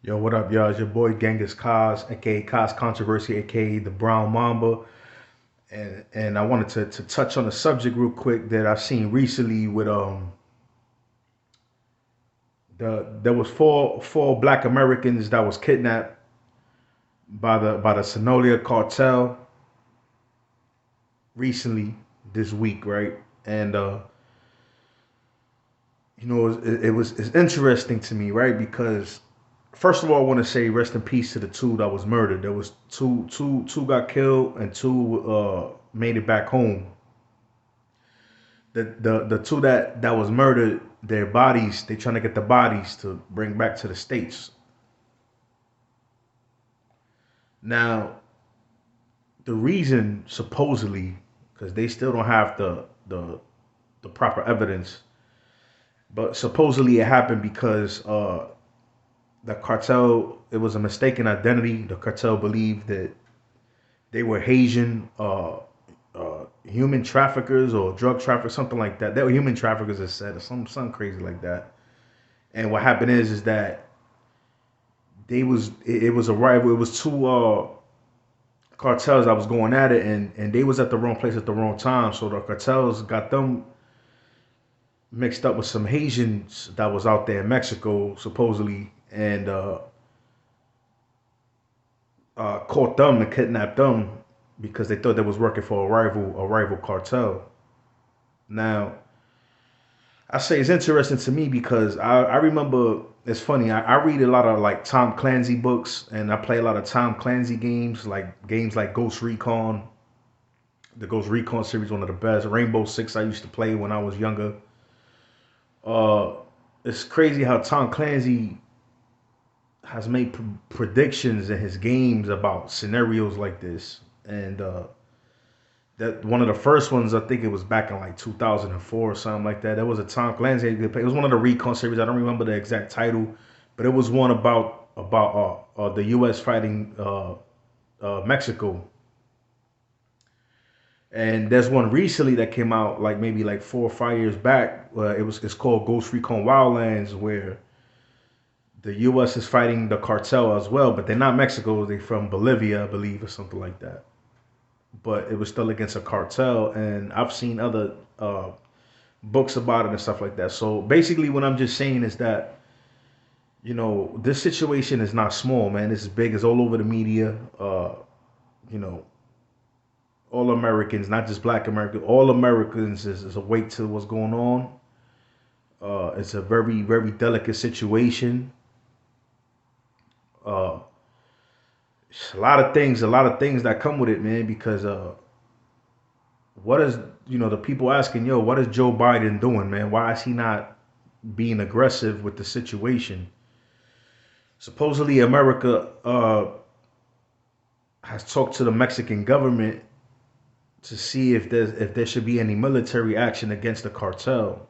Yo, what up, y'all? It's your boy Genghis Kaz, aka Kaz Controversy, aka the Brown Mamba. And I wanted to touch on a subject real quick that I've seen recently with there was four black Americans that was kidnapped by the Sonolia cartel recently this week, right? And it's interesting to me, right? Because first of all, I want to say rest in peace to the two that was murdered. There was two got killed and two made it back home. The two that was murdered, their bodies, they trying to get the bodies to bring back to the states. Now, the reason supposedly, because they still don't have the proper evidence, but supposedly it happened because the cartel, it was a mistaken identity. The cartel believed that they were Haitian human traffickers or drug traffickers, something like that. They were human traffickers, it said, or something crazy like that. And what happened is that it was a rival. It was two cartels that was going at it, and they was at the wrong place at the wrong time. So the cartels got them mixed up with some Haitians that was out there in Mexico supposedly, and caught them and kidnapped them because they thought they was working for a rival cartel. Now, I say it's interesting to me because I remember it's funny. I read a lot of like Tom Clancy books and I play a lot of Tom Clancy games like Ghost Recon. The Ghost Recon series, one of the best. Rainbow Six I used to play when I was younger. Uh, it's crazy how Tom Clancy has made predictions in his games about scenarios like this, and that one of the first ones I think it was back in like 2004 or something like that. That was a Tom Clancy. It was one of the Recon series. I don't remember the exact title, but it was one about the U.S. fighting Mexico. And there's one recently that came out like maybe like 4 or 5 years back. It's called Ghost Recon Wildlands, where the U.S. is fighting the cartel as well, but they're not Mexico. They're from Bolivia, I believe, or something like that. But it was still against a cartel, and I've seen other books about it and stuff like that. So basically, what I'm just saying is that this situation is not small, man. This is big. It's all over the media. You know, all Americans, not just Black Americans, all Americans is awake to what's going on. It's a very very delicate situation. Uh, a lot of things that come with it, man. Because what is the people asking, yo, what is Joe Biden doing, man? Why is he not being aggressive with the situation? Supposedly, America has talked to the Mexican government to see if there should be any military action against the cartel.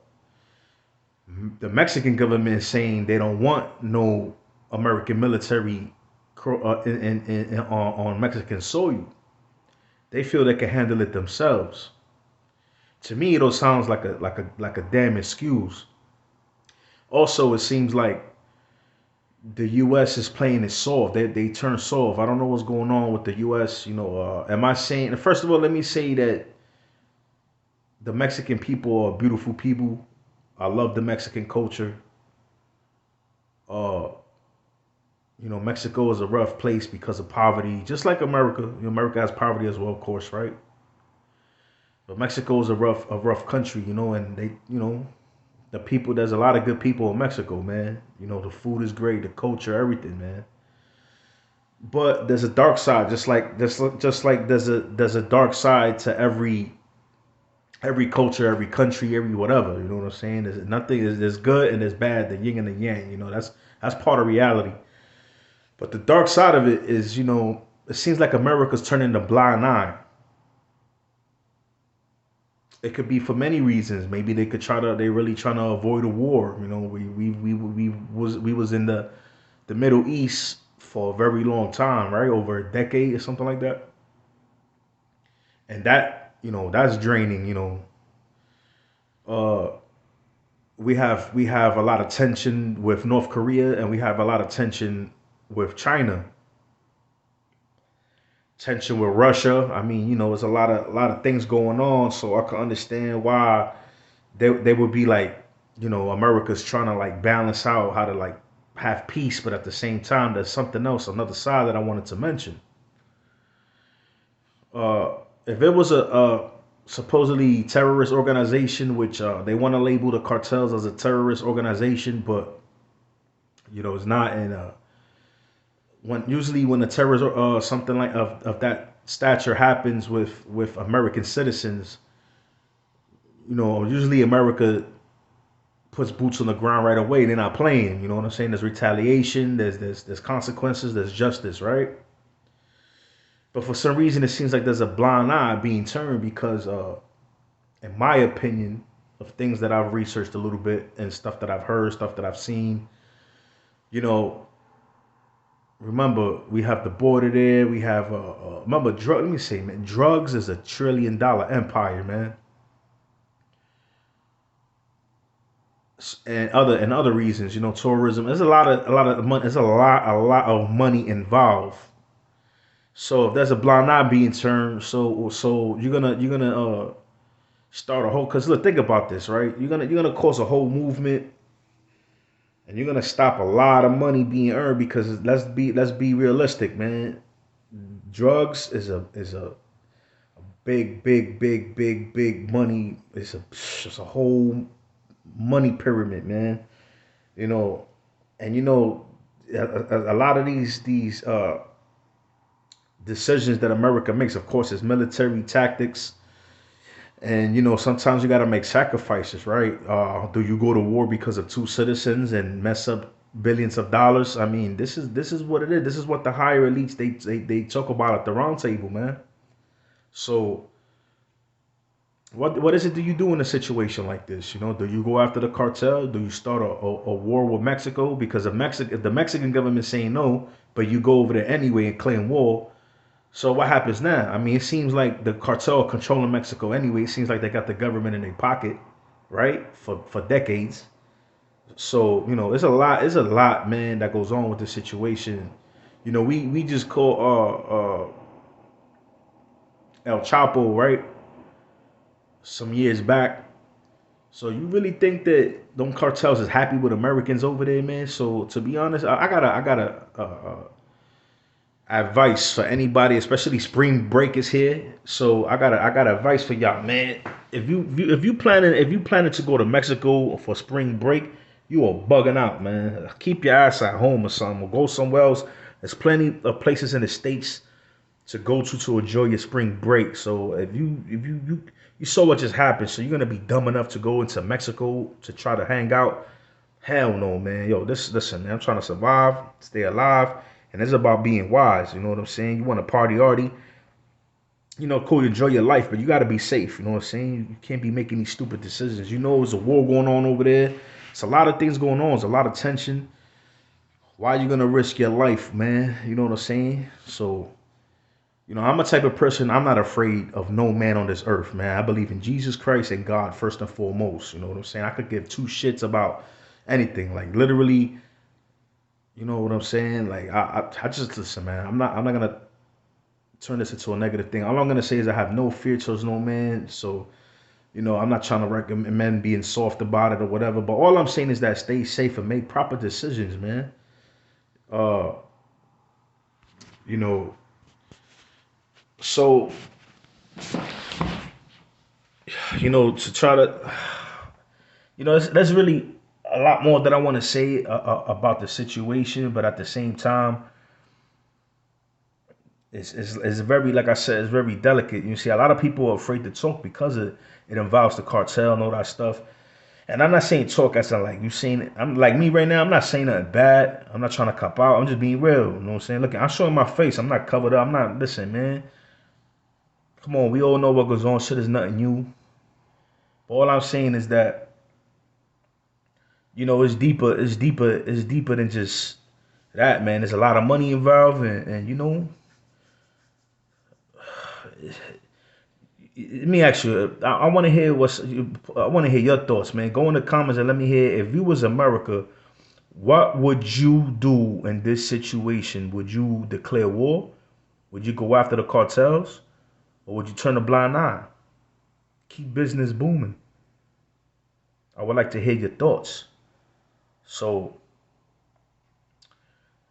The Mexican government is saying they don't want no American military on Mexican soil. They feel they can handle it themselves. To me, it all sounds like a damn excuse. Also, it seems like the U.S. is playing it soft. They turn soft. I don't know what's going on with the U.S. Am I saying? First of all, let me say that the Mexican people are beautiful people. I love the Mexican culture. Uh, Mexico is a rough place because of poverty, just like America. America has poverty as well, of course, right? But Mexico is a rough country, and the people. There's a lot of good people in Mexico, man. The food is great, the culture, everything, man. But there's a dark side, just like there's a dark side to every culture, every country, every whatever. You know what I'm saying? There's nothing. There's good and there's bad. The yin and the yang. That's part of reality. But the dark side of it is, it seems like America's turning a blind eye. It could be for many reasons. Maybe they really trying to avoid a war. We was in the Middle East for a very long time, right? Over a decade or something like that. And that's draining. Uh, we have a lot of tension with North Korea, and we have a lot of tension. with China, tension with Russia. I mean, there's a lot of things going on, so I can understand why they would be like, America's trying to like balance out how to like have peace, but at the same time, there's something else, another side that I wanted to mention. If it was a supposedly terrorist organization, which they want to label the cartels as a terrorist organization, but it's not. And when a terrorist something like of that stature happens with American citizens, usually America puts boots on the ground right away. They're not playing. You know what I'm saying? There's retaliation. There's consequences. There's justice, right? But for some reason, it seems like there's a blind eye being turned because, in my opinion, of things that I've researched a little bit and stuff that I've heard, stuff that I've seen. You know, remember we have the border there. We have remember drug. Let me say, man, drugs is $1 trillion empire, man. And other reasons, tourism. There's a lot of money. There's a lot of money involved. So if there's a blind eye being turned, so you're gonna start a whole. Cause look, think about this, right? You're gonna cause a whole movement, and you're gonna stop a lot of money being earned because let's be realistic, man. Drugs is a big big money. It's a whole money pyramid, man. You know, and a lot of these decisions that America makes, of course, is military tactics. And sometimes you got to make sacrifices, right? Do you go to war because of two citizens and mess up billions of dollars? I mean, this is what it is. This is what the higher elites they talk about at the round table, man. So what is it do you do in a situation like this? Do you go after the cartel? Do you start a war with Mexico? Because if the Mexican government saying no, but you go over there anyway and claim war, so what happens now? I mean, it seems like the cartel controlling Mexico anyway. It seems like they got the government in their pocket, right? For decades. So it's a lot, man, that goes on with the situation. We just call El Chapo, right? Some years back. So you really think that them cartels is happy with Americans over there, man? So to be honest, I got a advice for anybody, especially spring break is here. So I got advice for y'all, man. If you planning to go to Mexico for spring break, you are bugging out, man. Keep your ass at home or something, or go somewhere else. There's plenty of places in the states to go to enjoy your spring break. So if you saw what just happened, so you're gonna be dumb enough to go into Mexico to try to hang out. Hell no, man. Yo, listen, man. I'm trying to survive, stay alive, and it's about being wise. You know what I'm saying? You want to party arty, cool, enjoy your life, but you got to be safe. You know what I'm saying? You can't be making these stupid decisions. There's a war going on over there. It's a lot of things going on. There's a lot of tension. Why are you gonna risk your life, man? You know what I'm saying? So, I'm a type of person. I'm not afraid of no man on this earth, man. I believe in Jesus Christ and God first and foremost. You know what I'm saying? I could give two shits about anything, like literally. You know what I'm saying? Like I just listen, man. I'm not gonna turn this into a negative thing. All I'm gonna say is I have no fear towards no man. So I'm not trying to recommend being soft about it or whatever. But all I'm saying is that stay safe and make proper decisions, man. Uh, you know. So to try to that's really a lot more that I want to say about the situation, but at the same time, it's very, like I said, it's very delicate. You see, a lot of people are afraid to talk because it involves the cartel and all that stuff. And I'm not saying talk as in like you saying it. I'm like me right now. I'm not saying nothing bad. I'm not trying to cop out. I'm just being real. You know what I'm saying? Look, I'm showing my face. I'm not covered up. I'm not. Listen, man. Come on, we all know what goes on. Shit is nothing new. But all I'm saying is that it's deeper. It's deeper. It's deeper than just that, man. There's a lot of money involved, and let me ask you. I want to hear I want to hear your thoughts, man. Go in the comments and let me hear if you was America, What would you do in this situation? Would you declare war? Would you go after the cartels? Or would you turn a blind eye? Keep business booming. I would like to hear your thoughts. So,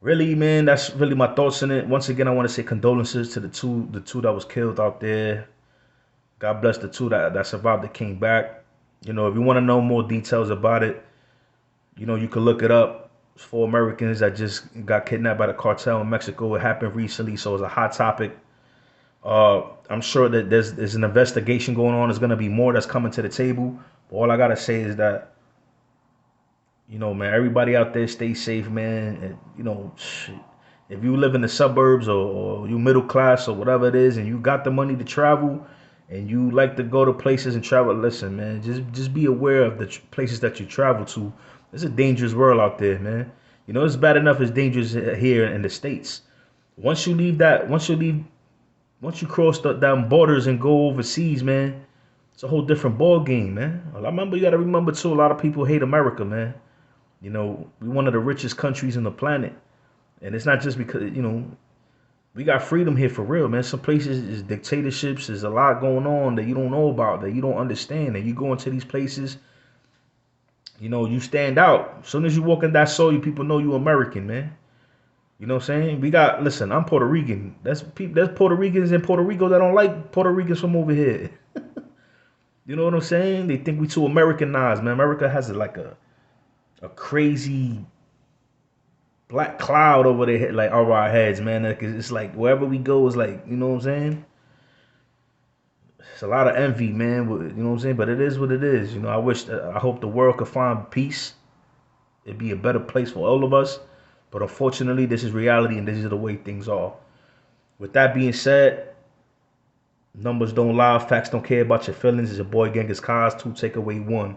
really, man, that's really my thoughts in it. Once again, I want to say condolences to the two that was killed out there. God bless the two that survived that came back. If you want to know more details about it, you can look it up. It's 4 Americans that just got kidnapped by the cartel in Mexico. It happened recently, so it's a hot topic. I'm sure that there's an investigation going on. There's gonna be more that's coming to the table. But all I gotta say is that, man, everybody out there stay safe, man. And, shit, if you live in the suburbs or you middle class or whatever it is, and you got the money to travel, and you like to go to places and travel, listen, man, just be aware of the places that you travel to. It's a dangerous world out there, man. It's bad enough it's dangerous here in the States. Once you leave that, once you cross the down borders and go overseas, man, it's a whole different ball game, man. You gotta remember too, a lot of people hate America, man. We're one of the richest countries on the planet. And it's not just because, we got freedom here for real, man. Some places is dictatorships. There's a lot going on that you don't know about, that you don't understand. And you go into these places, you stand out. As soon as you walk in that soil, people know you American, man. You know what I'm saying? Listen, I'm Puerto Rican. There's Puerto Ricans in Puerto Rico that don't like Puerto Ricans from over here. You know what I'm saying? They think we too Americanized, man. America has like a crazy black cloud over their head, like over our heads, man. Like, it's like wherever we go is like, you know what I'm saying? It's a lot of envy, man. You know what I'm saying? But it is what it is. I hope the world could find peace. It'd be a better place for all of us. But unfortunately, this is reality and this is the way things are. With that being said, numbers don't lie, facts don't care about your feelings. It's your boy Genghis Kaz, 2 Takeaway 1.